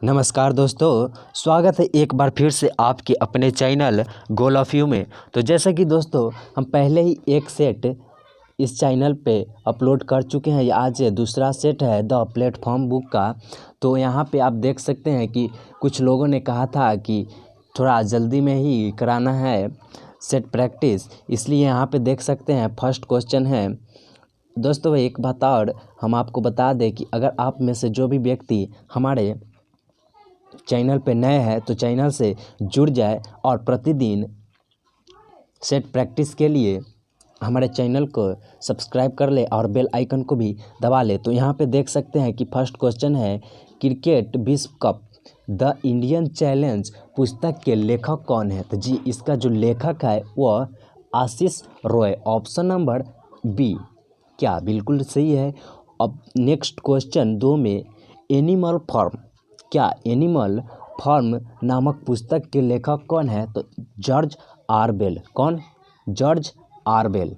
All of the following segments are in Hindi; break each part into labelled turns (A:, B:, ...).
A: नमस्कार दोस्तों, स्वागत है एक बार फिर से आपके अपने चैनल गोल ऑफ यू में। तो जैसा कि दोस्तों हम पहले ही एक सेट इस चैनल पे अपलोड कर चुके हैं। आज दूसरा सेट है द प्लेटफॉर्म बुक का। तो यहाँ पे आप देख सकते हैं कि कुछ लोगों ने कहा था कि थोड़ा जल्दी में ही कराना है सेट प्रैक्टिस, इसलिए यहाँ पे देख सकते हैं फर्स्ट क्वेश्चन है। दोस्तों एक बात और हम आपको बता दें कि अगर आप में से जो भी व्यक्ति हमारे चैनल पे नए हैं तो चैनल से जुड़ जाए और प्रतिदिन सेट प्रैक्टिस के लिए हमारे चैनल को सब्सक्राइब कर ले और बेल आइकन को भी दबा ले। तो यहाँ पे देख सकते हैं कि फर्स्ट क्वेश्चन है, क्रिकेट विश्व कप द इंडियन चैलेंज पुस्तक के लेखक कौन है? तो जी इसका जो लेखक है वह आशीष रॉय, ऑप्शन नंबर बी क्या बिल्कुल सही है। अब नेक्स्ट क्वेश्चन 2 में, एनिमल फार्म क्या एनिमल फार्म नामक पुस्तक के लेखक कौन है? तो जॉर्ज ऑरवेल। कौन? George Orwell.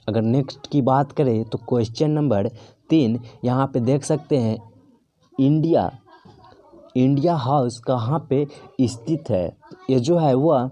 A: अगर नेक्स्ट की बात करें तो क्वेश्चन नंबर 3 यहाँ पे देख सकते हैं, इंडिया हाउस कहाँ पे स्थित है? ये जो है वह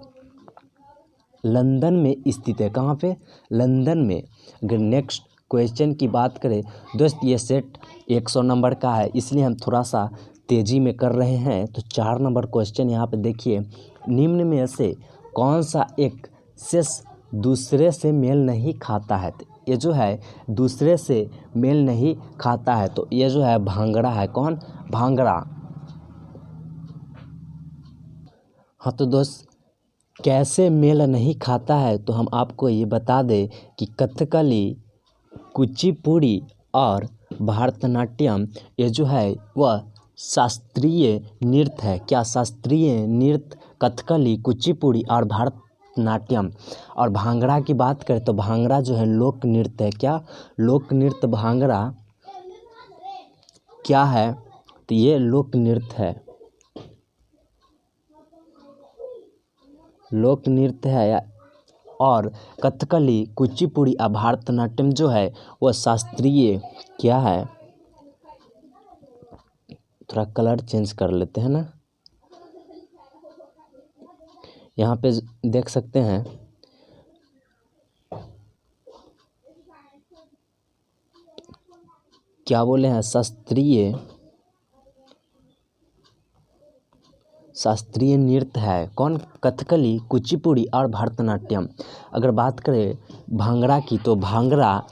A: लंदन में स्थित है। कहाँ पे? लंदन में। अगर नेक्स्ट क्वेश्चन की बात करें दोस्त, ये सेट 100 नंबर का है, इसलिए हम थोड़ा सा तेज़ी में कर रहे हैं। तो 4 नंबर क्वेश्चन यहाँ पे देखिए, निम्न में से कौन सा एक शेष दूसरे से मेल नहीं खाता है? तो ये जो है दूसरे से मेल नहीं खाता है, तो ये जो है भांगड़ा है। कौन? भांगड़ा। हाँ तो दोस्त कैसे मेल नहीं खाता है तो हम आपको ये बता दें कि कथकली, कुचिपुड़ी और भरतनाट्यम ये जो है वह शास्त्रीय नृत्य है। क्या? शास्त्रीय नृत्य कथकली, कुचिपुड़ी और भरतनाट्यम। और भांगड़ा की बात करें तो भांगड़ा जो है लोक नृत्य है। क्या? लोक नृत्य भांगड़ा क्या है? तो ये लोक नृत्य है, लोक नृत्य है। और कथकली, कुचिपुड़ी और भरतनाट्यम जो है वह शास्त्रीय क्या है? थोड़ा कलर चेंज कर लेते हैं ना। यहाँ पे देख सकते हैं क्या बोले हैं, शास्त्रीय नृत्य है। कौन? कथकली, कुचिपुड़ी और भरतनाट्यम। अगर बात करें भांगड़ा की तो भांगड़ा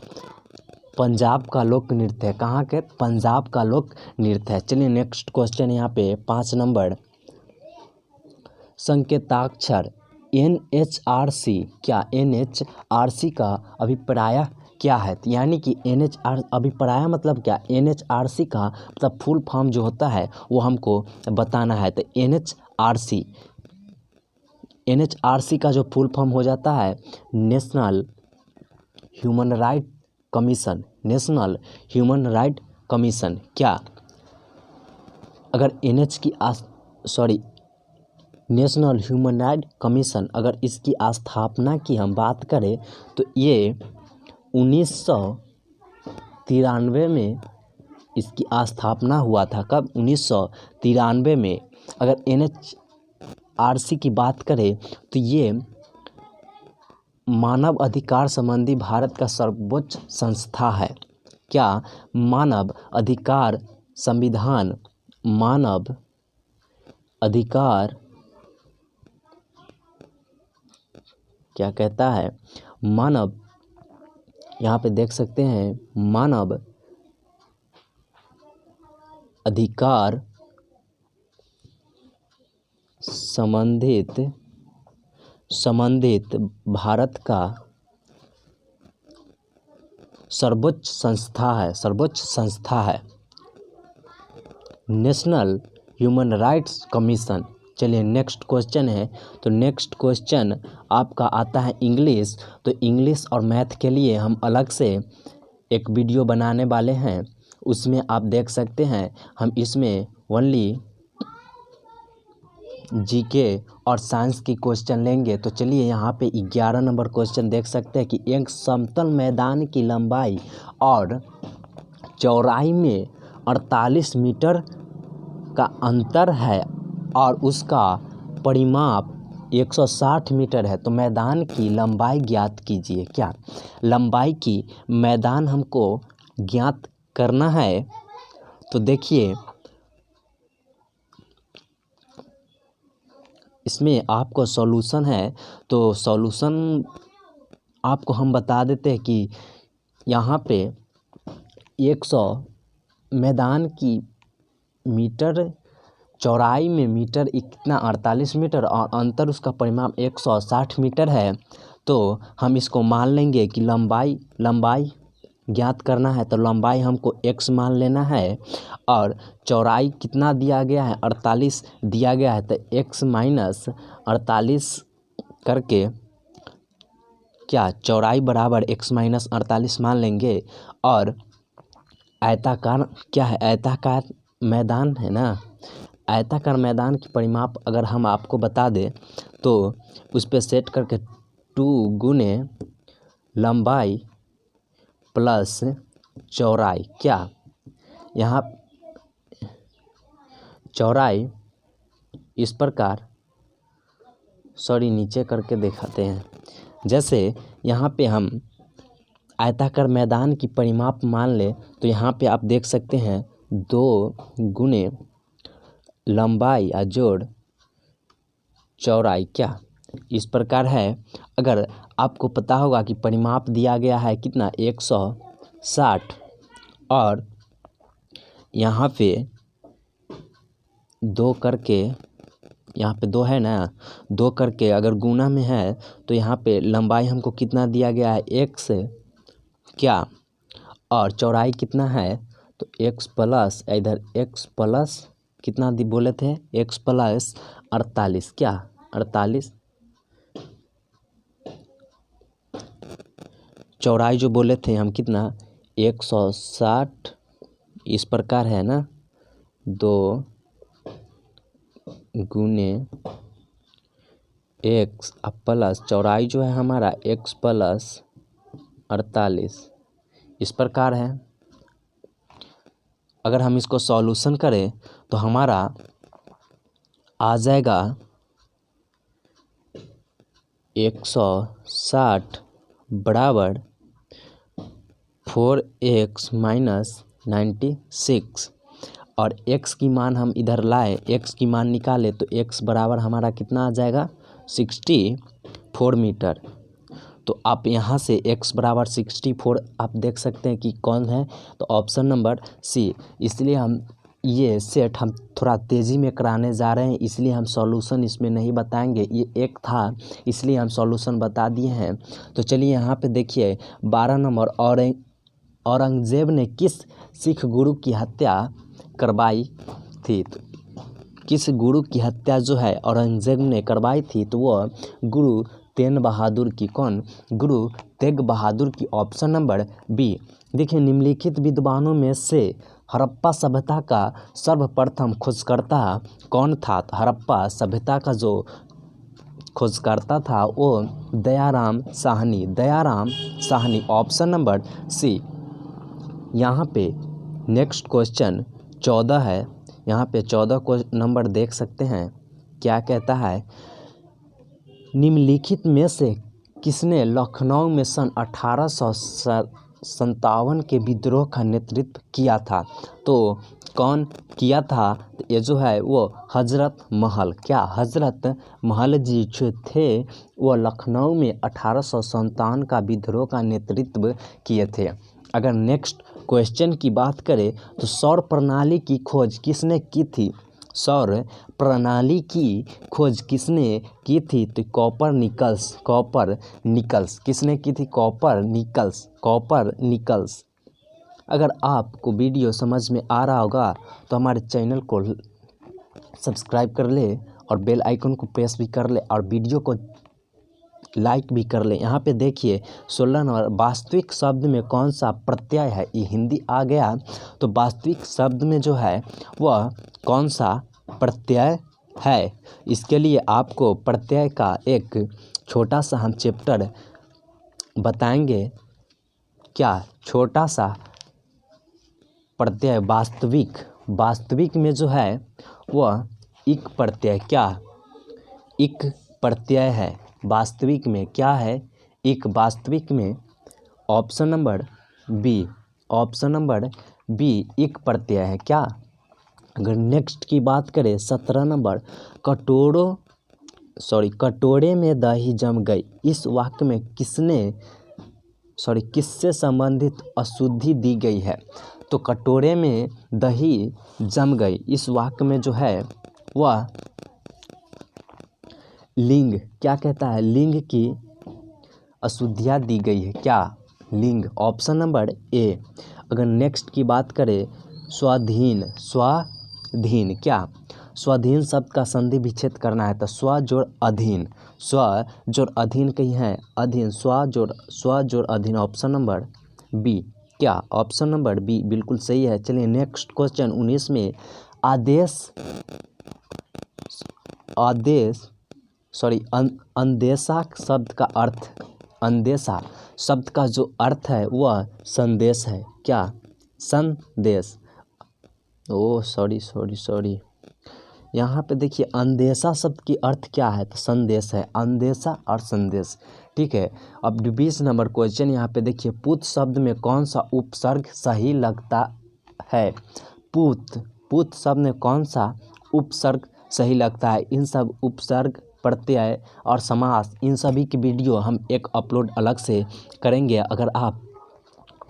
A: पंजाब का लोक नृत्य है। कहाँ के? पंजाब का लोक नृत्य है। चलिए नेक्स्ट क्वेश्चन यहाँ पे 5 नंबर, संकेताक्षर NHRC क्या NHRC का अभिप्राय क्या है? यानी कि अभिप्राय मतलब क्या? NHRC का मतलब फुल फॉर्म जो होता है वो हमको बताना है। तो NHRC का जो फुल फॉर्म हो जाता है national human right commission. National human right commission. क्या? अगर नेशनल ह्यूमन राइट कमीशन, अगर इसकी स्थापना की हम बात करें तो ये 1993 में इसकी स्थापना हुआ था। कब? 1993 में। अगर NHRC की बात करें तो ये मानव अधिकार संबंधी भारत का सर्वोच्च संस्था है। क्या? मानव अधिकार संविधान, मानव अधिकार क्या कहता है? मानव, यहाँ पे देख सकते हैं मानव अधिकार संबंधित भारत का सर्वोच्च संस्था है, नेशनल ह्यूमन राइट्स कमीशन। चलिए नेक्स्ट क्वेश्चन है। तो नेक्स्ट क्वेश्चन आपका आता है इंग्लिश। तो इंग्लिश और मैथ के लिए हम अलग से एक वीडियो बनाने वाले हैं, उसमें आप देख सकते हैं हम इसमें ओनली जीके और साइंस की क्वेश्चन लेंगे। तो चलिए यहाँ पे 11 नंबर क्वेश्चन देख सकते हैं कि एक समतल मैदान की लंबाई और चौड़ाई में 48 मीटर का अंतर है और उसका परिमाप 160 मीटर है, तो मैदान की लंबाई ज्ञात कीजिए। क्या लंबाई की मैदान हमको ज्ञात करना है। तो देखिए इसमें आपको सॉल्यूशन है, तो सॉल्यूशन आपको हम बता देते हैं कि यहाँ पे 100 मैदान की मीटर चौड़ाई में मीटर कितना 48 मीटर और अंतर उसका परिमाप 160 मीटर है। तो हम इसको मान लेंगे कि लंबाई ज्ञात करना है, तो लंबाई हमको x मान लेना है और चौड़ाई कितना दिया गया है 48 दिया गया है, तो x माइनस 48 करके क्या चौड़ाई बराबर x माइनस 48 मान लेंगे। और आयताकार क्या है, आयताकार मैदान है ना, आयताकार मैदान की परिमाप अगर हम आपको बता दें तो उस पर सेट करके 2 गुने लंबाई प्लस चौड़ाई, क्या यहाँ चौड़ाई इस प्रकार नीचे करके दिखाते हैं। जैसे यहाँ पे हम आयताकार मैदान की परिमाप मान ले तो यहाँ पे आप देख सकते हैं 2 गुने लंबाई या जोड़ चौड़ाई, क्या इस प्रकार है। अगर आपको पता होगा कि परिमाप दिया गया है कितना 160 और यहाँ पे 2 करके, यहाँ पे 2 है ना, 2 करके अगर गुना में है तो यहाँ पे लंबाई हमको कितना दिया गया है x, क्या और चौड़ाई कितना है तो x प्लस इधर x प्लस कितना बोले थे x प्लस 48, क्या 48 चौड़ाई जो बोले थे हम कितना 160 इस प्रकार है ना, 2 गुने x प्लस चौड़ाई जो है हमारा x प्लस 48 इस प्रकार है। अगर हम इसको सॉल्यूशन करें तो हमारा आ जाएगा 160 बराबर 4x माइनस 96 और x की मान हम इधर लाए, x की मान निकाले तो x बराबर हमारा कितना आ जाएगा 64 मीटर। तो आप यहाँ से x बराबर 64 आप देख सकते हैं कि कौन है, तो ऑप्शन नंबर सी। इसलिए हम ये सेट हम थोड़ा तेज़ी में कराने जा रहे हैं, इसलिए हम सॉल्यूशन इसमें नहीं बताएंगे, ये एक था इसलिए हम सॉल्यूशन बता दिए हैं। तो चलिए यहाँ पे देखिए 12 नंबर, औरंगजेब ने किस सिख गुरु की हत्या करवाई थी। तो किस गुरु की हत्या जो है औरंगजेब ने करवाई थी, तो वह गुरु तेग बहादुर की, कौन गुरु तेग बहादुर की, ऑप्शन नंबर बी। देखिए निम्नलिखित विद्वानों में से हड़प्पा सभ्यता का सर्वप्रथम खोजकर्ता कौन था। तो हड़प्पा सभ्यता का जो खोजकर्ता था वो Dayaram Sahni, option number C. यहाँ पे नेक्स्ट क्वेश्चन 14 है, यहाँ पे 14 को नंबर देख सकते हैं, क्या कहता है, निम्नलिखित में से किसने लखनऊ में सन 1857 के विद्रोह का नेतृत्व किया था। तो कौन किया था, तो ये जो है वो हजरत महल, क्या हजरत महल जी जो थे वो लखनऊ में 1857 का विद्रोह का नेतृत्व किए थे। अगर नेक्स्ट क्वेश्चन की बात करें तो सौर प्रणाली की खोज किसने की थी। सौर प्रणाली की खोज किसने की थी, तो कॉपरनिकस किसने की थी, कॉपरनिकस। अगर आपको वीडियो समझ में आ रहा होगा तो हमारे चैनल को सब्सक्राइब कर ले और बेल आइकन को प्रेस भी कर ले और वीडियो को लाइक भी कर ले। यहाँ पे देखिए 16 नंबर, वास्तविक शब्द में कौन सा प्रत्यय है। ये हिंदी आ गया तो वास्तविक शब्द में जो है वह कौन सा प्रत्यय है। इसके लिए आपको प्रत्यय का एक छोटा सा हम चैप्टर बताएंगे, क्या छोटा सा प्रत्यय वास्तविक वास्तविक में जो है वह इक प्रत्यय, क्या इक प्रत्यय है। वास्तविक में क्या है, इक। वास्तविक में option number B, option number B इक प्रत्यय है, क्या। अगर नेक्स्ट की बात करें 17 नंबर, कटोरे में दही जम गई, इस वाक्य में किससे संबंधित अशुद्धि दी गई है। तो कटोरे में दही जम गई, इस वाक्य में जो है वह लिंग, क्या कहता है, लिंग की अशुद्धियाँ दी गई है, क्या, लिंग। Option number A. अगर नेक्स्ट की बात करें स्वाधीन, स्वाधीन, क्या, स्वाधीन शब्द का संधि विच्छेद करना है तो स्व जोड़ अधीन, स्व जोड़ अधीन कहीं है, अधीन, स्व जोड़ अधीन। ऑप्शन नंबर बी, क्या, ऑप्शन नंबर बी बिल्कुल सही है। चलिए नेक्स्ट क्वेश्चन 19 में अंदेशा शब्द का अर्थ, अंदेशा शब्द का जो अर्थ है वह संदेश है, क्या, संदेश। ओ सॉरी, यहाँ पे देखिए अंदेशा शब्द की अर्थ क्या है, तो संदेश है, अंदेशा और संदेश, ठीक है। अब 20 नंबर क्वेश्चन यहाँ पे देखिए पूत शब्द में कौन सा उपसर्ग सही लगता है। पूत शब्द में कौन सा उपसर्ग सही लगता है। इन सब उपसर्ग, प्रत्यय और समास, इन सभी की वीडियो हम एक अपलोड अलग से करेंगे। अगर आप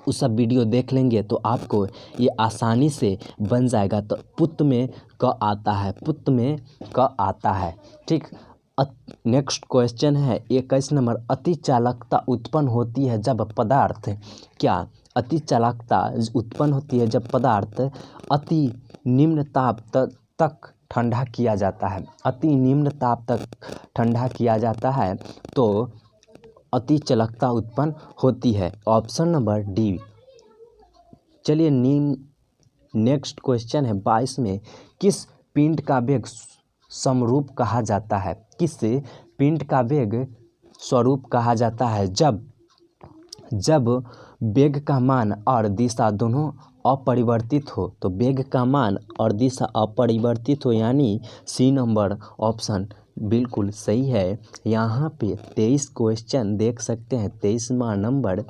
A: उस सब वीडियो देख लेंगे तो आपको ये आसानी से बन जाएगा। तो पुत में क आता है, पुत में क आता है, ठीक। नेक्स्ट क्वेश्चन है 21 नंबर, अति चालकता उत्पन्न होती है जब पदार्थ, क्या, अति चालकता उत्पन्न होती है जब पदार्थ अति निम्न ताप तक ठंडा किया जाता है, अति निम्न ताप तक ठंडा किया जाता है तो अति चालकता उत्पन्न होती है। Option number D. चलिए नेक्स्ट क्वेश्चन है 22 में, किस पिंड का वेग समरूप कहा जाता है, किस पिंड का वेग स्वरूप कहा जाता है जब वेग का मान और दिशा दोनों अपरिवर्तित हो। तो वेग का मान और दिशा अपरिवर्तित हो, यानी सी नंबर ऑप्शन बिल्कुल सही है। यहाँ पे 23 क्वेश्चन देख सकते हैं। 23वां नंबर,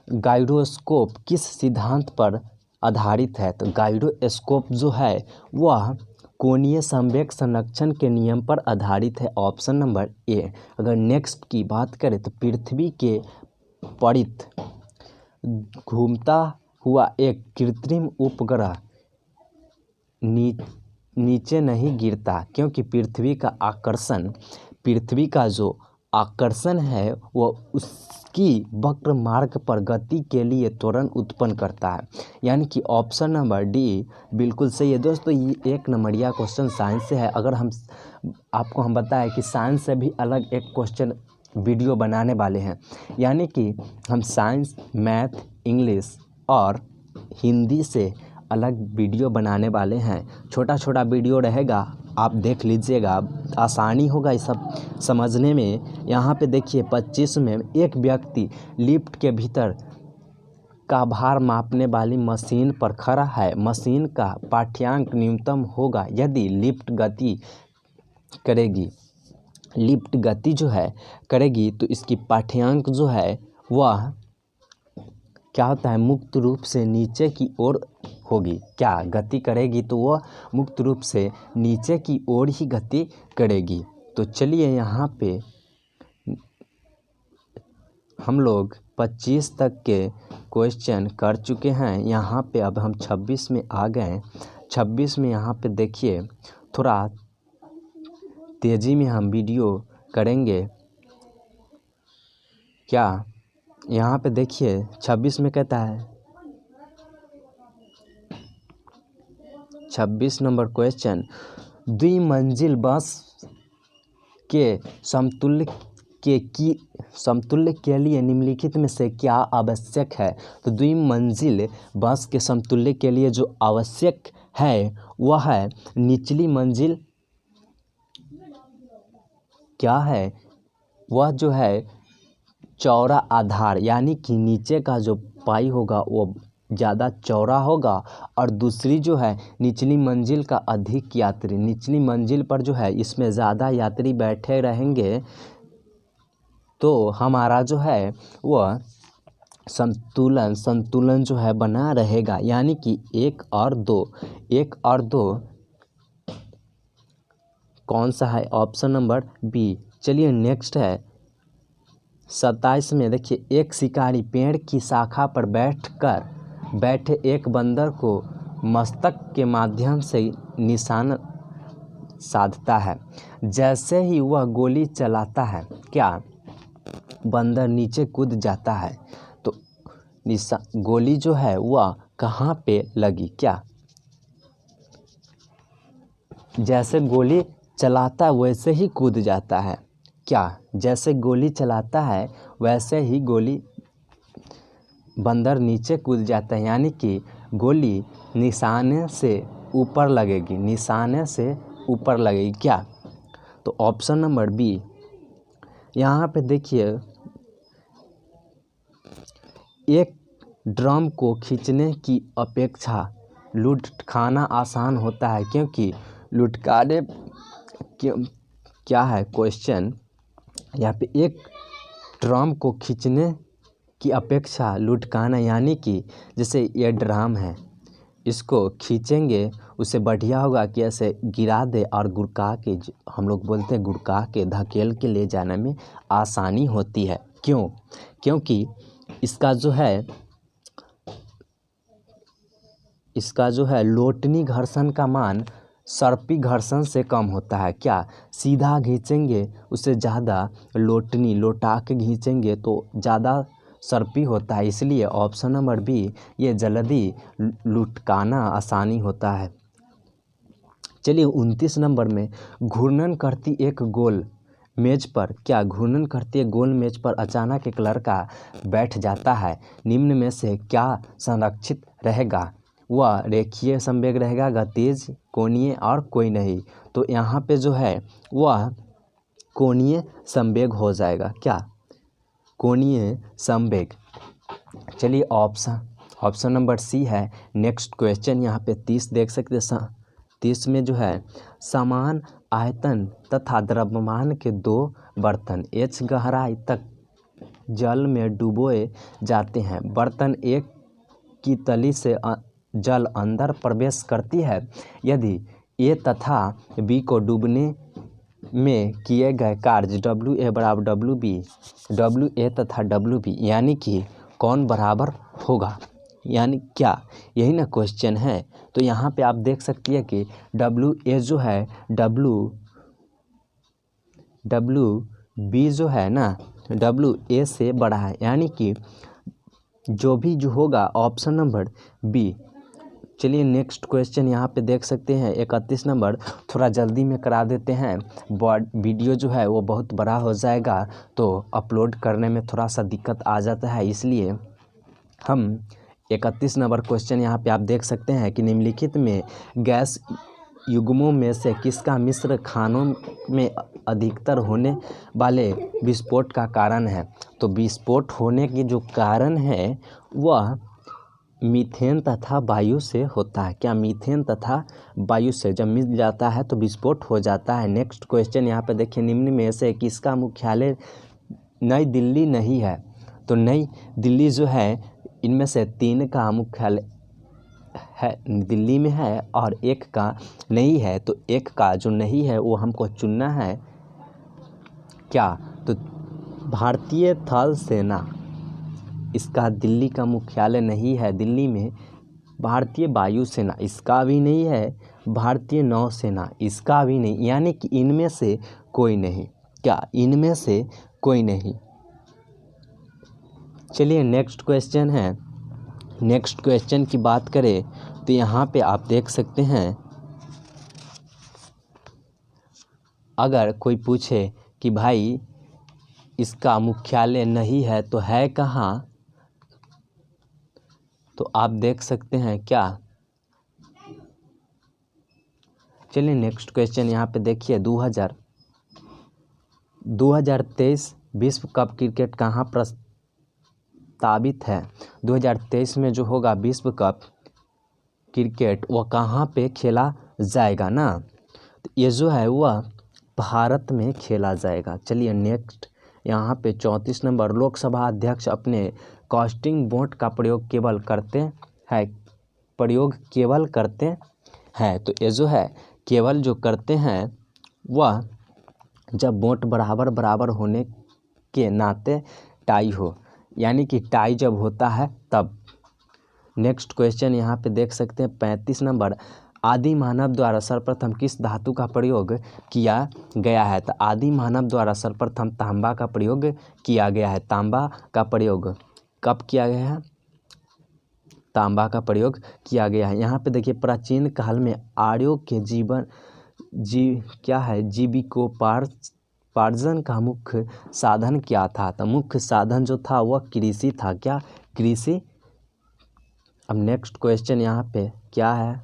A: गाइरोस्कोप किस सिद्धांत पर आधारित है। तो गाइरोस्कोप जो है वह कोणीय संवेग संरक्षण के नियम पर आधारित है। Option number A. अगर नेक्स्ट की बात करें तो पृथ्वी के परित घूमता हुआ एक कृत्रिम उपग्रह नीचे नहीं गिरता, क्योंकि पृथ्वी का जो आकर्षण है वह उसकी वक्र मार्ग पर गति के लिए त्वरण उत्पन्न करता है, यानी कि ऑप्शन नंबर डी बिल्कुल सही है। दोस्तों ये 1 नंबरिया क्वेश्चन साइंस से है। अगर हम बताएं कि साइंस से भी अलग एक क्वेश्चन वीडियो बनाने वाले हैं, यानी कि हम साइंस, मैथ, इंग्लिश और हिंदी से अलग वीडियो बनाने वाले हैं। छोटा वीडियो रहेगा, आप देख लीजिएगा, आसानी होगा ये सब समझने में। यहाँ पे देखिए 25 में, एक व्यक्ति लिफ्ट के भीतर का भार मापने वाली मशीन पर खड़ा है। मशीन का पाठ्यांक न्यूनतम होगा यदि लिफ्ट गति जो है करेगी तो इसकी पाठ्यांक जो है वह क्या होता है, मुक्त रूप से नीचे की ओर होगी। क्या गति करेगी तो वह मुक्त रूप से नीचे की ओर ही गति करेगी। तो चलिए यहाँ पे हम लोग 25 तक के क्वेश्चन कर चुके हैं। यहाँ पे अब हम 26 में आ गए। 26 में यहाँ पे देखिए थोड़ा तेज़ी में हम वीडियो करेंगे। क्या यहाँ पे देखिए 26 में कहता है, 26 नंबर क्वेश्चन, द्विमंजिल बस के समतुल्य के लिए निम्नलिखित में से क्या आवश्यक है। तो द्विमंजिल बस के समतुल्य के लिए जो आवश्यक है वह है निचली मंजिल, क्या है, वह जो है चौड़ा आधार, यानी कि नीचे का जो पाई होगा वो ज़्यादा चौड़ा होगा और दूसरी जो है निचली मंजिल का अधिक यात्री, निचली मंजिल पर जो है इसमें ज़्यादा यात्री बैठे रहेंगे तो हमारा जो है वह संतुलन जो है बना रहेगा, यानी कि 1 और 2 कौन सा है? Option number B. चलिए नेक्स्ट है 27 में। देखिए, एक शिकारी पेड़ की शाखा पर बैठे एक बंदर को मस्तक के माध्यम से निशाना साधता है। जैसे ही वह गोली चलाता है, क्या बंदर नीचे कूद जाता है? तो गोली जो है वह कहाँ पे लगी? क्या जैसे गोली चलाता है वैसे ही कूद जाता है? क्या जैसे गोली चलाता है वैसे ही गोली बंदर नीचे कूद जाता है, यानी कि गोली निशाने से ऊपर लगेगी, निशाने से ऊपर लगेगी। क्या? तो ऑप्शन नंबर बी। यहाँ पे देखिए, एक ड्रम को खींचने की अपेक्षा लुढ़काना आसान होता है, क्योंकि लुढ़काने क्या है क्वेश्चन यहाँ पे? एक ड्रम को खींचने की अपेक्षा लुढ़काना, यानी कि जैसे ये ड्रम है, इसको खींचेंगे उससे बढ़िया होगा कि ऐसे गिरा दे और गुड़का के, हम लोग बोलते हैं गुड़का के, धकेल के ले जाने में आसानी होती है। क्यों? क्योंकि इसका जो है लोटनी घर्षण का मान सर्पी घर्षण से कम होता है। क्या? सीधा खींचेंगे उससे ज़्यादा लौटा के खींचेंगे तो ज़्यादा सर्पी होता है, इसलिए ऑप्शन नंबर बी, ये जल्दी लुढ़काना आसानी होता है। चलिए 29 नंबर में, घूर्णन करती एक गोल मेज पर, क्या घूर्णन करती एक गोल मेज पर अचानक एक लड़का बैठ जाता है, निम्न में से क्या संरक्षित रहेगा? वह रेखीय संवेग रहेगा, गतिज, कोणीय और कोई नहीं? तो यहाँ पे जो है वह कोणीय संवेग हो जाएगा। क्या? कोणीय संवेग। चलिए ऑप्शन नंबर सी है। नेक्स्ट क्वेश्चन यहाँ पे 30 देख सकते हैं। 30 में जो है, समान आयतन तथा द्रव्यमान के 2 बर्तन h गहराई तक जल में डुबोए जाते हैं। बर्तन एक की तली से जल अंदर प्रवेश करती है यदि ए तथा बी को डूबने में किए गए कार्य WA बराबर WB, WA तथा WB, यानी कि कौन बराबर होगा? यानी क्या? यही ना क्वेश्चन है। तो यहाँ पे आप देख सकती है कि WA जो है WB जो है ना WA से बड़ा है, यानी कि जो होगा ऑप्शन नंबर बी। चलिए नेक्स्ट क्वेश्चन यहाँ पे देख सकते हैं 31 नंबर। थोड़ा जल्दी में करा देते हैं, वीडियो जो है वो बहुत बड़ा हो जाएगा तो अपलोड करने में थोड़ा सा दिक्कत आ जाता है, इसलिए हम 31 नंबर क्वेश्चन यहाँ पे आप देख सकते हैं कि निम्नलिखित में गैस युग्मों में से किसका मिश्र खानों में अधिकतर होने वाले विस्फोट का कारण है? तो विस्फोट होने की जो कारण है वह मीथेन तथा वायु से होता है। क्या? मीथेन तथा वायु से जब मिल जाता है तो विस्फोट हो जाता है। नेक्स्ट क्वेश्चन यहाँ पे देखिए, निम्न में से किसका मुख्यालय नई दिल्ली नहीं है? तो नई दिल्ली जो है इनमें से 3 का मुख्यालय है दिल्ली में है और 1 का नहीं है। तो 1 का जो नहीं है वो हमको चुनना है। क्या? तो भारतीय थल सेना, इसका दिल्ली का मुख्यालय नहीं है दिल्ली में। भारतीय वायुसेना, इसका भी नहीं है। भारतीय नौसेना, इसका भी नहीं, यानी कि इनमें से कोई नहीं। क्या? इनमें से कोई नहीं। चलिए नेक्स्ट क्वेश्चन है। नेक्स्ट क्वेश्चन की बात करें तो यहाँ पे आप देख सकते हैं, अगर कोई पूछे कि भाई इसका मुख्यालय नहीं है तो है कहाँ, तो आप देख सकते हैं क्या? चलिए नेक्स्ट क्वेश्चन यहाँ पे देखिए, 2023 विश्व कप क्रिकेट कहाँ प्रस्तावित है 2023 में जो होगा विश्व कप क्रिकेट, वह कहाँ पे खेला जाएगा ना? तो ये जो है वह भारत में खेला जाएगा। चलिए नेक्स्ट यहाँ पे 34 नंबर, लोकसभा अध्यक्ष अपने कास्टिंग वोट का प्रयोग केवल करते हैं। तो ये जो है केवल जो करते हैं वह जब वोट बराबर बराबर होने के नाते टाई हो, यानी कि टाई जब होता है तब। नेक्स्ट क्वेश्चन यहाँ पे देख सकते हैं 35 नंबर, आदि मानव द्वारा सर्वप्रथम किस धातु का प्रयोग किया गया है? तो आदि मानव द्वारा सर्वप्रथम तांबा का प्रयोग किया गया है। तांबा का प्रयोग कब किया गया है? तांबा का प्रयोग किया गया है। यहाँ पे देखिए प्राचीन काल में आर्यों के जीविकोपार्जन का मुख्य साधन क्या था? तो मुख्य साधन जो था वह कृषि था। क्या? कृषि। अब नेक्स्ट क्वेश्चन यहाँ पे क्या है?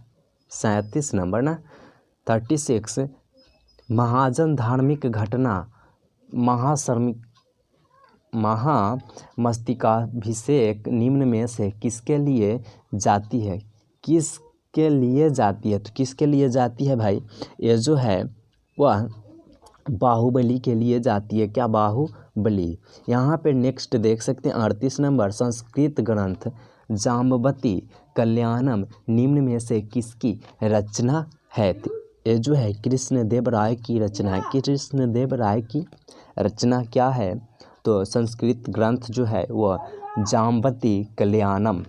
A: 37 नंबर ना, 36, महाजन धार्मिक घटना महामस्तकाभिषेक निम्न में से किसके लिए जाती है? किसके लिए जाती है? तो किसके लिए जाती है भाई? ये जो है वह बाहुबली के लिए जाती है। क्या? बाहुबली। यहाँ पे नेक्स्ट देख सकते हैं 38 नंबर, संस्कृत ग्रंथ जाम्बवती कल्याणम निम्न में से किसकी रचना है? ये जो है कृष्णदेव राय की रचना है। कृष्णदेव राय की रचना क्या है? तो संस्कृत ग्रंथ जो है वह जाम्बवती कल्याणम।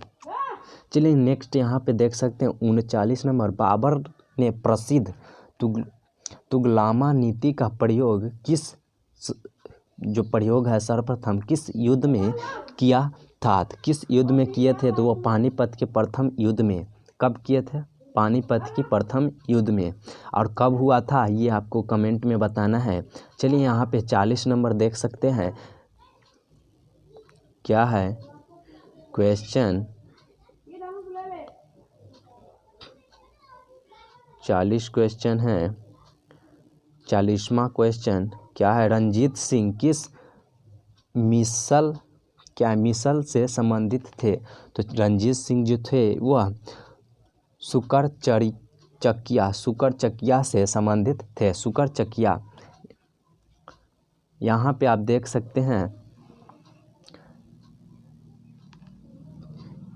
A: चलिए नेक्स्ट यहाँ पे देख सकते हैं 39 नंबर, बाबर ने प्रसिद्ध तुगलमा नीति का प्रयोग प्रयोग है सर्वप्रथम किस युद्ध में किया था? किस युद्ध में किए थे? तो वो पानीपत के प्रथम युद्ध में। कब किए थे? पानीपत की प्रथम युद्ध में। और कब हुआ था ये आपको कमेंट में बताना है। चलिए यहाँ पे 40 नंबर देख सकते हैं, क्या है क्वेश्चन? 40 क्वेश्चन है। 40वां क्वेश्चन क्या है? रंजीत सिंह किस मिसल से संबंधित थे? तो रंजीत सिंह जो थे वह शुकर चकिया से संबंधित थे। शुकर चकिया। यहाँ पे आप देख सकते हैं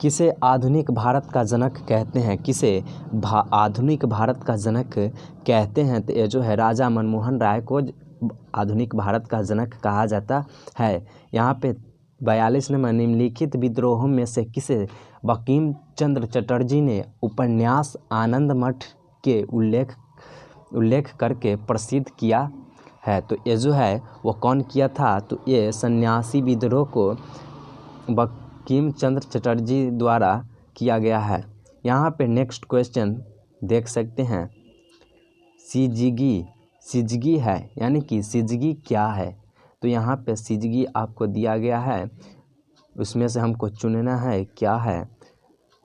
A: किसे आधुनिक भारत का जनक कहते हैं? किसे आधुनिक भारत का जनक कहते हैं? तो ये जो है राजा मनमोहन राय को आधुनिक भारत का जनक कहा जाता है। यहाँ पे 42 नंबर, निम्नलिखित विद्रोहों में से किसे बंकिम चंद्र चटर्जी ने उपन्यास आनंद मठ के उल्लेख करके प्रसिद्ध किया है? तो ये जो है वो कौन किया था? तो ये सन्यासी विद्रोह को बंकिम चंद्र चटर्जी द्वारा किया गया है। यहाँ पे नेक्स्ट क्वेश्चन देख सकते हैं, सिजगी है, यानी कि सिजगी क्या है? तो यहाँ पे सिजगी आपको दिया गया है, उसमें से हमको चुनना है क्या है।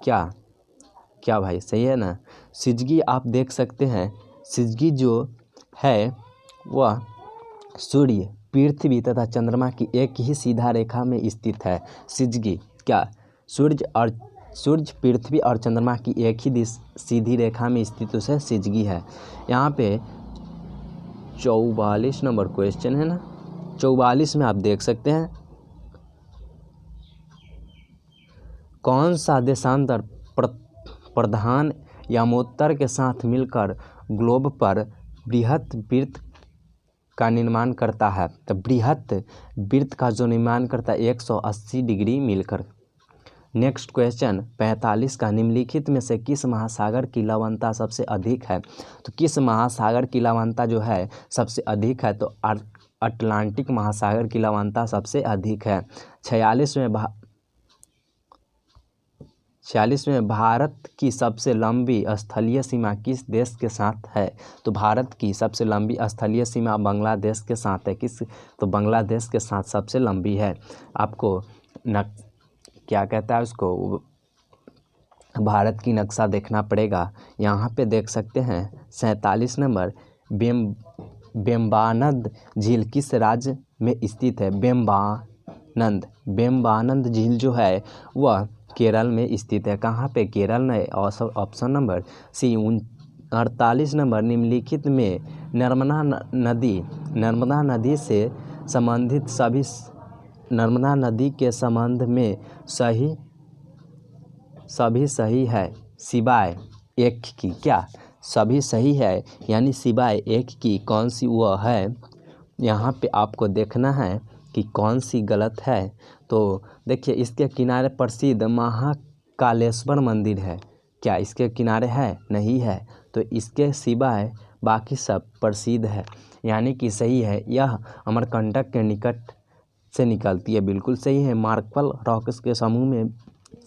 A: क्या भाई सही है ना? सिजगी आप देख सकते हैं, सिजगी जो है वह सूर्य, पृथ्वी तथा चंद्रमा की एक ही सीधा रेखा में स्थित है। सिजगी क्या? सूर्य, पृथ्वी और चंद्रमा की एक ही सीधी रेखा में स्थित उसे सिजगी है। यहाँ पे 44 नंबर क्वेश्चन है ना, 44 में आप देख सकते हैं, कौन सा देशांतर प्रधान यमोत्तर के साथ मिलकर ग्लोब पर बृहत वृत्त का निर्माण करता है? तो बृहत वृत्त का जो निर्माण करता है 180 डिग्री मिलकर। नेक्स्ट क्वेश्चन 45 का, निम्नलिखित में से किस महासागर की लवणता सबसे अधिक है? तो किस महासागर की लवणता जो है सबसे अधिक है? तो अटलांटिक महासागर की लवणता सबसे अधिक है। 46 में भारत की सबसे लंबी स्थलीय सीमा किस देश के साथ है? तो भारत की सबसे लंबी स्थलीय सीमा बांग्लादेश के साथ है। किस? तो बांग्लादेश के साथ सबसे लंबी है। आपको क्या कहता है उसको, भारत की नक्शा देखना पड़ेगा। यहाँ पे देख सकते हैं 47 नंबर, बेम्बानद झील किस राज्य में स्थित है? वेम्बानंद झील जो है वह केरल में स्थित है। कहाँ पे? केरल में। ऑप्शन नंबर सी। 48 नंबर, निम्नलिखित में नर्मदा नदी से संबंधित सभी नर्मदा नदी के संबंध में सभी सही है सिवाय एक की। क्या? सभी सही है यानी सिवाय एक की कौन सी वह है? यहाँ पे आपको देखना है कि कौन सी गलत है। तो देखिए, इसके किनारे प्रसिद्ध महाकालेश्वर मंदिर है। क्या इसके किनारे है? नहीं है। तो इसके सिवाय बाकी सब प्रसिद्ध है यानी कि सही है। यह अमरकंटक के निकट से निकलती है, बिल्कुल सही है। मार्कल रॉक्स के समूह में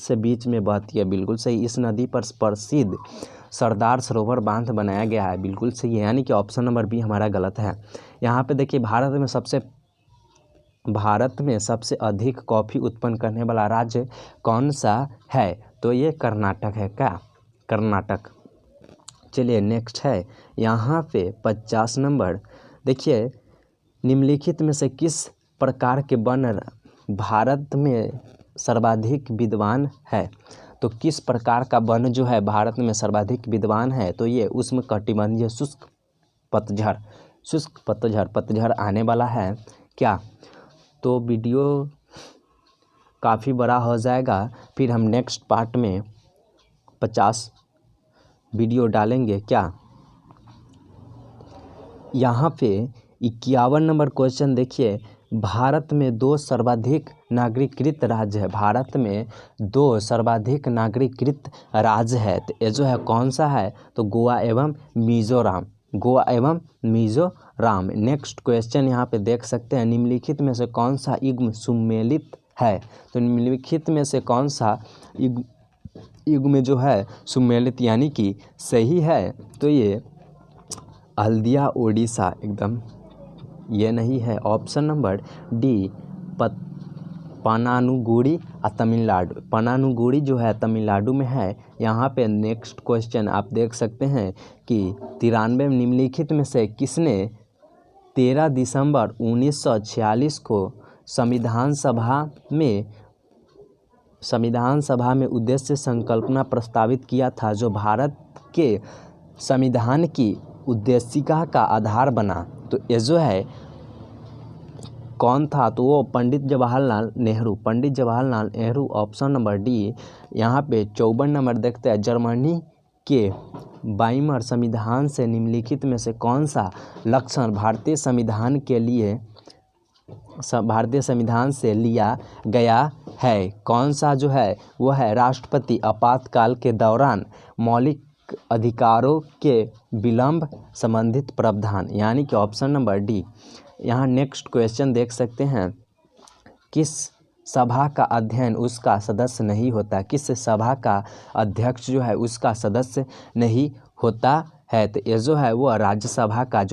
A: से बीच में बहती है, बिल्कुल सही। इस नदी पर प्रसिद्ध सरदार सरोवर बांध बनाया गया है, बिल्कुल सही है। यानी कि ऑप्शन नंबर बी हमारा गलत है। यहाँ पे देखिए, भारत में सबसे अधिक कॉफ़ी उत्पन्न करने वाला राज्य कौन सा है? तो ये कर्नाटक है। क्या? कर्नाटक। चलिए नेक्स्ट है यहाँ पे 50 नंबर। देखिए, निम्नलिखित में से किस प्रकार के वन भारत में सर्वाधिक विद्वान है? तो किस प्रकार का वन जो है भारत में सर्वाधिक विद्वान है? तो ये उष्णकटिबंधीय शुष्क पतझड़ आने वाला है। क्या? तो वीडियो काफ़ी बड़ा हो जाएगा, फिर हम नेक्स्ट पार्ट में 50 वीडियो डालेंगे। क्या? यहाँ पे 51 नंबर क्वेश्चन देखिए, भारत में 2 सर्वाधिक नागरिकृत राज्य है। भारत में 2 सर्वाधिक नागरिकृत राज्य है। तो ये जो है कौन सा है? तो गोवा एवं मिजोरम। नेक्स्ट क्वेश्चन यहाँ पे देख सकते हैं, निम्नलिखित में से कौन सा युग्म सुमेलित है? तो निम्नलिखित में से कौन सा युग्म जो है सुमेलित यानी कि सही है? तो ये हल्दिया ओडिशा एकदम ये नहीं है। Option number D Pananugudi Tamil Nadu. Pananugudi जो है तमिलनाडु में है। यहाँ पे नेक्स्ट क्वेश्चन आप देख सकते हैं कि 93 निम्नलिखित में से किसने 13 दिसंबर 1946 को संविधान सभा में उद्देश्य संकल्पना प्रस्तावित किया था, जो भारत के संविधान की उद्देशिका का आधार बना? तो ये जो है कौन था? तो वो Pandit Jawaharlal Nehru. Option number D. यहाँ पे 54 नंबर देखते हैं, जर्मनी के वाइमर संविधान से निम्नलिखित में से कौन सा लक्षण भारतीय संविधान से लिया गया है? कौन सा जो है वो है राष्ट्रपति आपातकाल के दौरान मौलिक अधिकारों के विलंब संबंधित प्रावधान, यानी कि ऑप्शन नंबर डी। यहाँ नेक्स्ट क्वेश्चन देख सकते हैं, किस सभा का अध्ययन उसका सदस्य नहीं होता? किस सभा का अध्यक्ष जो है उसका सदस्य नहीं होता है? तो ये जो है वो राज्यसभा का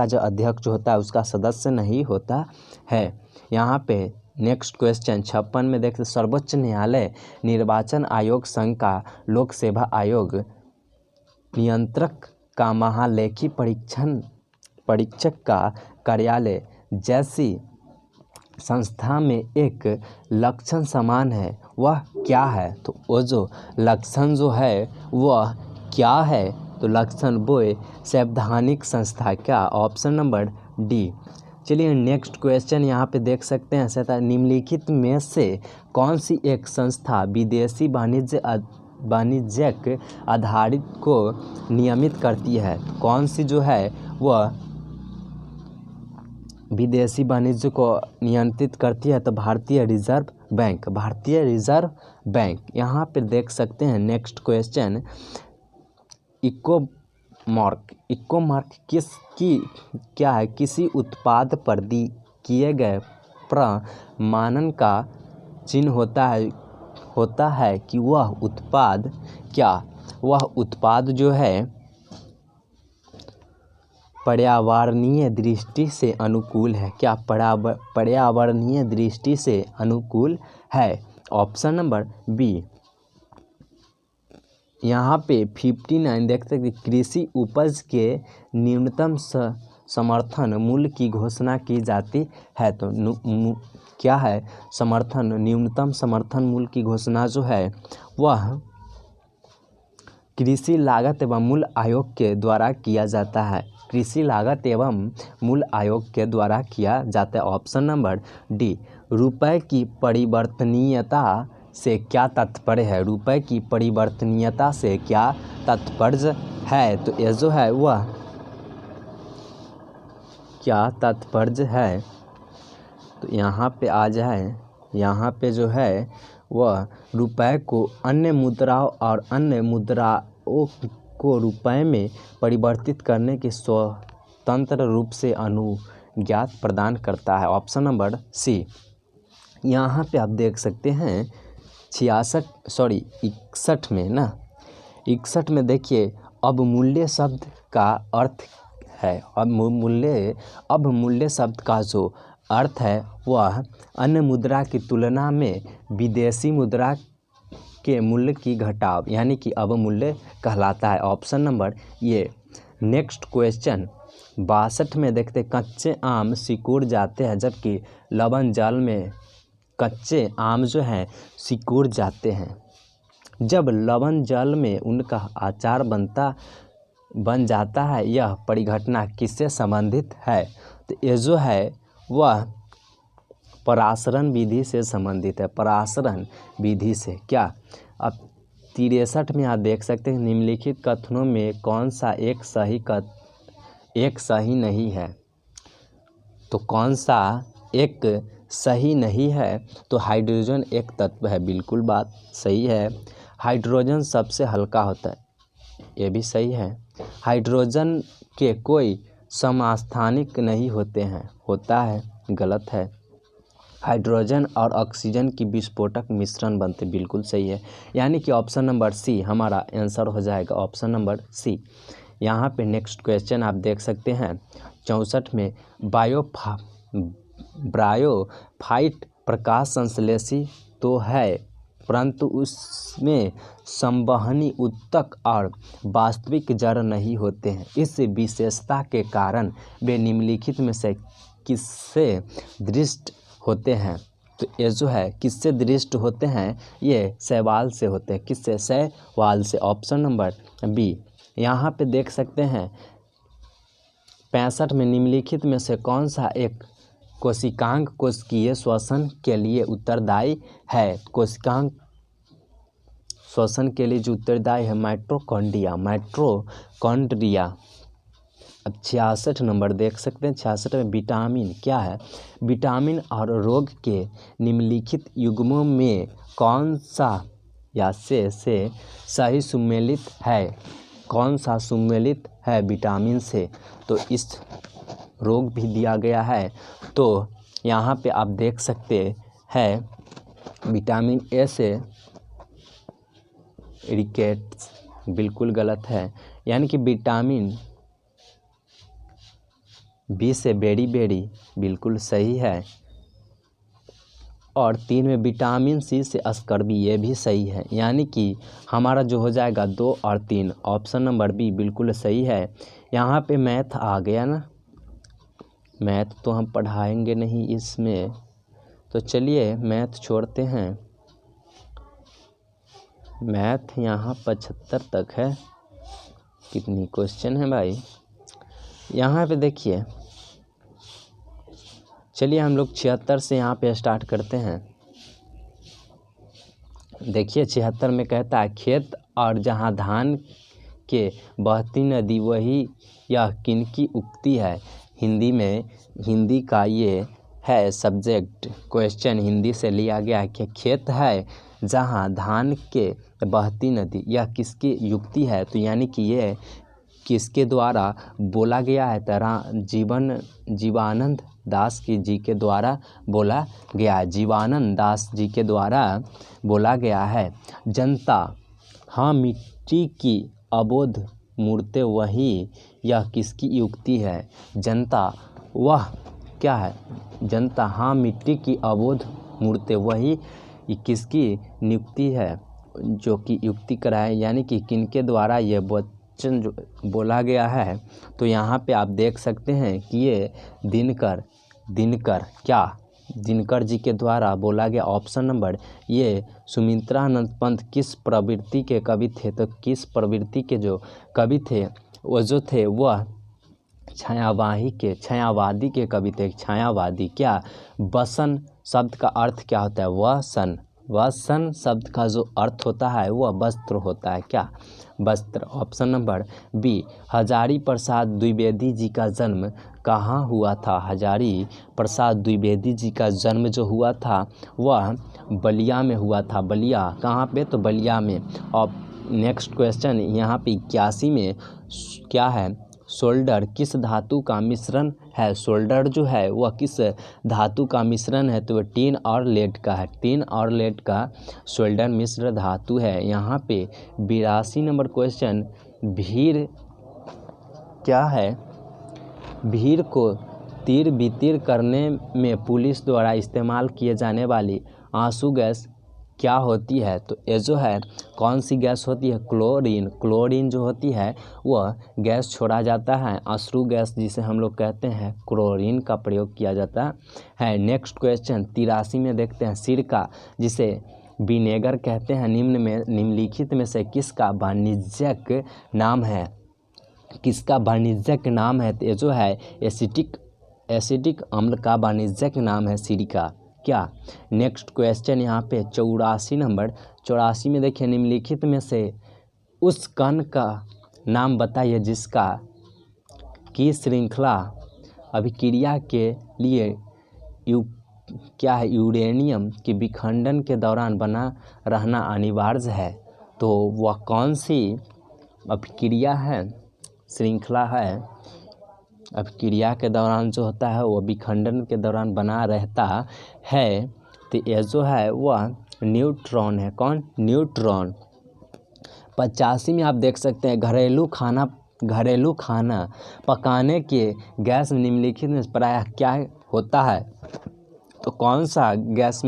A: जो अध्यक्ष होता है उसका सदस्य नहीं होता है। यहाँ पे नेक्स्ट क्वेश्चन 56 में देखते, सर्वोच्च न्यायालय, निर्वाचन आयोग संघ का, लोक सेवा आयोग, नियंत्रक का, महालेखी परीक्षक का कार्यालय जैसी संस्था में एक लक्षण समान है, वह क्या है? तो वो जो लक्षण जो है वह क्या है? तो लक्षण वो संवैधानिक संस्था। क्या? Option number D. चलिए नेक्स्ट क्वेश्चन यहाँ पे देख सकते हैं, निम्नलिखित में से कौन सी एक संस्था विदेशी वाणिज्यिक आधारित को नियमित करती है? कौन सी जो है वह विदेशी वाणिज्य को नियंत्रित करती है? तो भारतीय रिजर्व बैंक। यहाँ पे देख सकते हैं नेक्स्ट क्वेश्चन, इकोमार्क क्या है? किसी उत्पाद पर किए गए प्रमाणन का चिन्ह होता है कि वह उत्पाद जो है पर्यावरणीय दृष्टि से अनुकूल है। क्या? पर्यावरणीय दृष्टि से अनुकूल है। Option number B. यहाँ पे 59 देख सकते, कृषि उपज के न्यूनतम समर्थन मूल्य की घोषणा की जाती है। तो क्या है समर्थन न्यूनतम समर्थन मूल्य की घोषणा जो है वह कृषि लागत एवं मूल्य आयोग के द्वारा किया जाता है। कृषि लागत एवं मूल्य आयोग के द्वारा किया जाता है। Option number D. रुपए की परिवर्तनीयता से क्या तात्पर्य है? रुपए की परिवर्तनीयता से क्या तात्पर्य है? तो ये जो है वह क्या तात्पर्य है? तो यहाँ पे आ जाए, यहाँ पे जो है वह रुपए को अन्य मुद्राओं और अन्य मुद्राओं को रुपए में परिवर्तित करने की स्वतंत्र रूप से अनुज्ञा प्रदान करता है। Option number C. यहाँ पे आप देख सकते हैं 61 में ना, 61 में देखिए अवमूल्य शब्द का अर्थ है। अवमूल्य शब्द का जो अर्थ है वह अन्य मुद्रा की तुलना में विदेशी मुद्रा के मूल्य की घटाव यानी कि अवमूल्य कहलाता है। ऑप्शन नंबर ये। नेक्स्ट क्वेश्चन 62 में देखते कच्चे आम सिकुड़ जाते हैं जबकि लवण जल में कच्चे आम जो हैं सिकुड़ जाते हैं। जब लवण जल में उनका अचार बन जाता है, यह परिघटना किससे संबंधित है? तो ये जो है वह परासरण विधि से संबंधित है। परासरण विधि से क्या? अब 63 में आप देख सकते हैं निम्नलिखित कथनों में कौन सा एक सही नहीं है? तो कौन सा एक सही नहीं है? तो हाइड्रोजन एक तत्व है, बिल्कुल बात सही है। हाइड्रोजन सबसे हल्का होता है, ये भी सही है। हाइड्रोजन के कोई समस्थानिक नहीं होते हैं, होता है, गलत है। हाइड्रोजन और ऑक्सीजन की विस्फोटक मिश्रण बनते, बिल्कुल सही है। यानी कि ऑप्शन नंबर सी हमारा आंसर हो जाएगा, ऑप्शन नंबर सी। यहाँ पे नेक्स्ट क्वेश्चन आप देख सकते हैं 64 में ब्रायोफाइट प्रकाश संश्लेषी तो है परंतु उसमें संवहनी उत्तक और वास्तविक जड़ नहीं होते हैं। इस विशेषता के कारण वे निम्नलिखित में से किससे दृष्ट होते हैं? तो ये जो है किससे दृष्ट होते हैं? ये शैवाल से होते हैं। किससे? शैवाल से। Option number B. यहाँ पे देख सकते हैं 65 में निम्नलिखित में से कौन सा एक कोशिकांग कोशिकीय श्वसन के लिए उत्तरदायी है? कोशिकांग श्वसन के लिए जो उत्तरदायी है माइटोकॉन्ड्रिया। अब 66 नंबर देख सकते हैं। 66 में विटामिन क्या है? विटामिन और रोग के निम्नलिखित युग्मों में कौन सा या से सही सुमेलित है? कौन सा सुमेलित है विटामिन से? तो इस रोग भी दिया गया है। तो यहाँ पे आप देख सकते हैं विटामिन ए से रिकेट्स, बिल्कुल गलत है। यानी कि विटामिन बी से बेरी, बिल्कुल सही है। और 3 में विटामिन सी से स्कर्वी, ये भी सही है। यानी कि हमारा जो हो जाएगा 2 और 3, ऑप्शन नंबर बी बिल्कुल सही है। यहाँ पे मैथ आ गया ना, मैथ तो हम पढ़ाएंगे नहीं इसमें, तो चलिए मैथ छोड़ते हैं। मैथ यहाँ 75 तक है। कितनी क्वेश्चन है भाई? यहाँ पे देखिए, चलिए हम लोग 76 से यहाँ पे स्टार्ट करते हैं। देखिए 76 में कहता है खेत और जहाँ धान के बहती नदी वही यह किनकी उक्ति है? हिंदी में, हिंदी का ये है सब्जेक्ट, क्वेश्चन हिंदी से लिया गया है कि खेत है जहाँ धान के बहती नदी, यह किसकी युक्ति है? तो यानी कि ये किसके द्वारा बोला गया है? जीवानंद दास जी के द्वारा बोला गया है। जीवानंद दास जी के द्वारा बोला गया है। जनता हाँ मिट्टी की अबोध मूर्तें वही, यह किसकी युक्ति है? जनता वह क्या है? जनता हाँ मिट्टी की अबोध मूर्तें वही, ये किसकी नियुक्ति है? जो कि युक्ति कराए, यानी कि किनके द्वारा ये क्वेश्चन जो बोला गया है, तो यहाँ पे आप देख सकते हैं कि ये दिनकर जी के द्वारा बोला गया। ऑप्शन नंबर ये सुमित्रानंद पंत किस प्रवृत्ति के कवि थे? तो किस प्रवृत्ति के जो कवि थे वो जो थे वह छायावादी के कवि थे। छायावादी। क्या वसन शब्द का अर्थ क्या होता है? वसन शब्द का जो अर्थ होता है वह वस्त्र होता है। क्या? वस्त्र। Option number B Hazari Prasad Dwivedi ji का जन्म कहाँ हुआ था? हजारी प्रसाद द्विवेदी जी का जन्म जो हुआ था वह बलिया में हुआ था। बलिया कहाँ पे? तो बलिया में। और नेक्स्ट क्वेश्चन यहाँ पे 81 में क्या है? सोल्डर किस धातु का मिश्रण है? सोल्डर जो है वह किस धातु का मिश्रण है? तो वह टिन और लेड का है। टिन और लेड का सोल्डर मिश्र धातु है। यहाँ पे 82 नंबर क्वेश्चन, भीड़ क्या है? भीड़ को तीर बितीर करने में पुलिस द्वारा इस्तेमाल किए जाने वाली आंसू गैस क्या होती है? तो ये जो है कौन सी गैस होती है? क्लोरीन। क्लोरीन जो होती है वह गैस छोड़ा जाता है। अश्रु गैस जिसे हम लोग कहते हैं, क्लोरीन का प्रयोग किया जाता है। नेक्स्ट क्वेश्चन 83 में देखते हैं, सिरका जिसे विनेगर कहते हैं निम्नलिखित में से किसका वाणिज्यिक नाम है? किसका वाणिज्यिक नाम है? तो ये जो है एसिटिक अम्ल का वाणिज्यिक नाम है सिरका। क्या? नेक्स्ट क्वेश्चन यहाँ पे 84 नंबर 84 में देखिए, निम्नलिखित में से उस कण का नाम बताइए जिसका की श्रृंखला अभिक्रिया के लिए यूरेनियम के विखंडन के दौरान बना रहना अनिवार्य है। तो वह कौन सी अभिक्रिया है, श्रृंखला है? अभिक्रिया के दौरान जो होता है वो विखंडन के दौरान बना रहता है। तो ये जो है वह न्यूट्रॉन है। कौन? न्यूट्रॉन। 85 में आप देख सकते हैं, घरेलू खाना पकाने के गैस निम्नलिखित में प्रायः क्या होता है? तो कौन सा गैस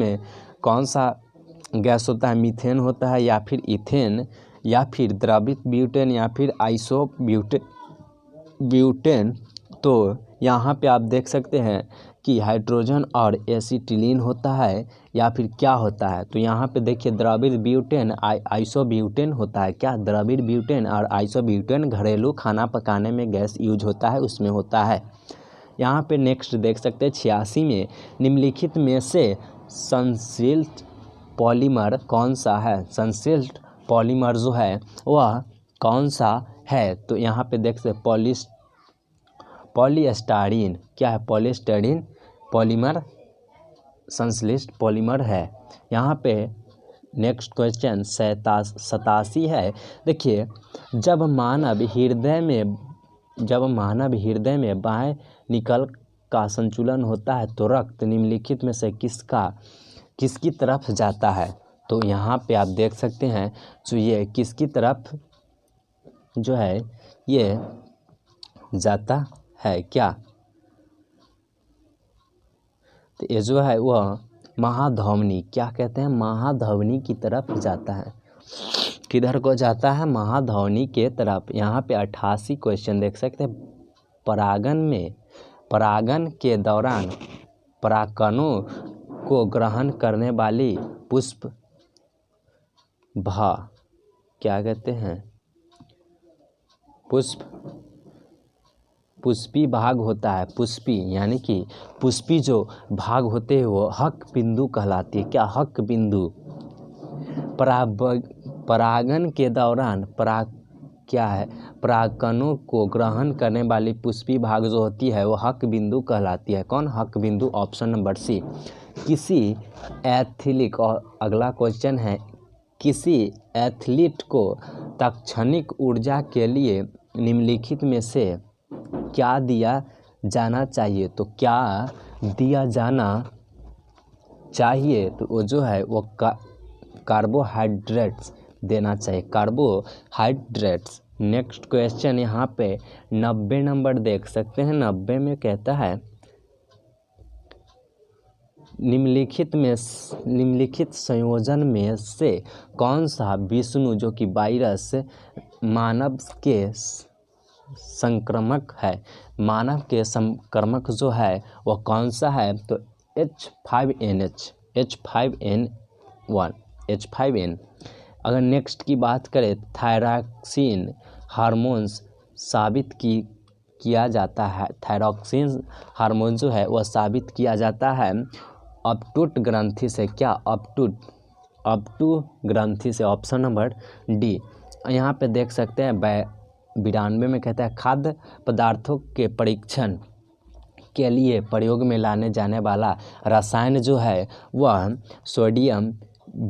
A: होता है? मीथेन होता है, या फिर इथेन, या फिर द्रवित ब्यूटेन, या फिर आइसो ब्यूटेन। तो यहाँ पे आप देख सकते हैं कि हाइड्रोजन और एसिटिलीन होता है, या फिर क्या होता है? तो यहाँ पे देखिए द्रवित ब्यूटेन आइसोब्यूटेन होता है। क्या? द्रवित ब्यूटेन और आइसोब्यूटेन घरेलू खाना पकाने में गैस यूज होता है, उसमें होता है। यहाँ पे नेक्स्ट देख सकते हैं 86 में, निम्नलिखित में से संश्लेषित पॉलीमर कौन सा है? संश्लेषित पॉलीमर जो है वह कौन सा है? तो यहाँ पे देख सकते पॉलीस्टारीन। क्या है? पॉलीस्टारीन पॉलीमर संश्लेषित पॉलीमर है। यहाँ पे नेक्स्ट क्वेश्चन 87 है। देखिए, जब मानव हृदय में बाएं निकल का संचुलन होता है तो रक्त निम्नलिखित में से किसकी तरफ जाता है? तो यहाँ पे आप देख सकते हैं जो ये किसकी तरफ जो है ये जाता है। क्या? तो ये जो है वह महाधमनी, क्या कहते हैं? महाधमनी की तरफ जाता है। किधर को जाता है? महाधमनी के तरफ। यहाँ पे 88 क्वेश्चन देख सकते हैं, परागन के दौरान परागकणों को ग्रहण करने वाली क्या कहते हैं? पुष्पी भाग होता है। पुष्पी यानी कि पुष्पी जो भाग होते हैं वो हक बिंदु कहलाती है। क्या? हक बिंदु। परागन के दौरान परागकणों को ग्रहण करने वाली पुष्पी भाग जो होती है वो हक बिंदु कहलाती है। कौन? हक बिंदु। Option number C. किसी एथलीट, और अगला क्वेश्चन है, किसी एथलीट को तात्क्षणिक ऊर्जा के लिए निम्नलिखित में से क्या दिया जाना चाहिए? तो क्या दिया जाना चाहिए? तो वो जो है वो कार्बोहाइड्रेट्स देना चाहिए। कार्बोहाइड्रेट्स। नेक्स्ट क्वेश्चन यहाँ पे 90 नंबर देख सकते हैं। 90 में कहता है निम्नलिखित संयोजन में से कौन सा विषाणु जो कि वायरस मानव के संक्रमक है, मानव के संक्रमक जो है वह कौन सा है? तो H5N1। अगर नेक्स्ट की बात करें, थायरॉक्सिन हार्मोन्स साबित किया जाता है, थायरॉक्सिन हार्मोन जो है वह साबित किया जाता है अपटूट ग्रंथि से। क्या? अपटू ग्रंथि से। Option number D. यहाँ पे देख सकते हैं 92 में कहता है खाद्य पदार्थों के परीक्षण के लिए प्रयोग में लाने जाने वाला रसायन जो है वह सोडियम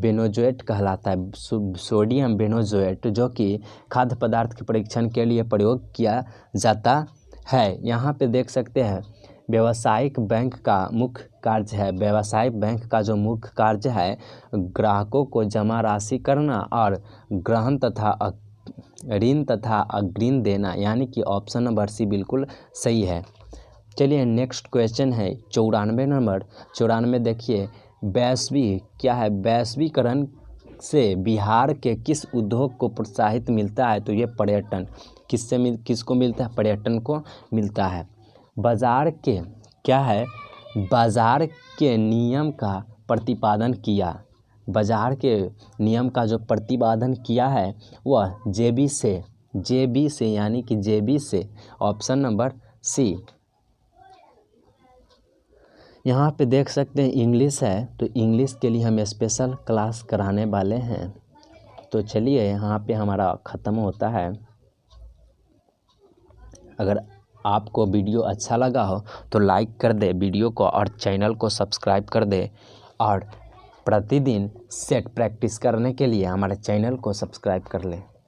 A: बेनोजोएट कहलाता है। सोडियम बेनोजोएट जो कि खाद्य पदार्थ के परीक्षण के लिए प्रयोग किया जाता है। यहाँ पे देख सकते हैं व्यावसायिक बैंक का मुख्य कार्य है, व्यावसायिक बैंक का जो मुख्य कार्य है ग्राहकों को जमा राशि करना और ग्रहण तथा ऋण तथा अग्रिम देना, यानी कि ऑप्शन नंबर सी बिल्कुल सही है। चलिए नेक्स्ट क्वेश्चन है 94 नंबर। 94 देखिए, वैश्वीकरण से बिहार के किस उद्योग को प्रोत्साहित मिलता है? तो ये पर्यटन। किसको मिलता है? पर्यटन को मिलता है। बाजार के नियम का प्रतिपादन किया, बाजार के नियम का जो प्रतिपादन किया है वह जेबी से यानी कि जेबी से। Option number C. यहाँ पे देख सकते हैं इंग्लिश है, तो इंग्लिश के लिए हम स्पेशल क्लास कराने वाले हैं। तो चलिए यहाँ पे हमारा ख़त्म होता है। अगर आपको वीडियो अच्छा लगा हो तो लाइक कर दे वीडियो को और चैनल को सब्सक्राइब कर दे, और प्रतिदिन सेट प्रैक्टिस करने के लिए हमारे चैनल को सब्सक्राइब कर ले।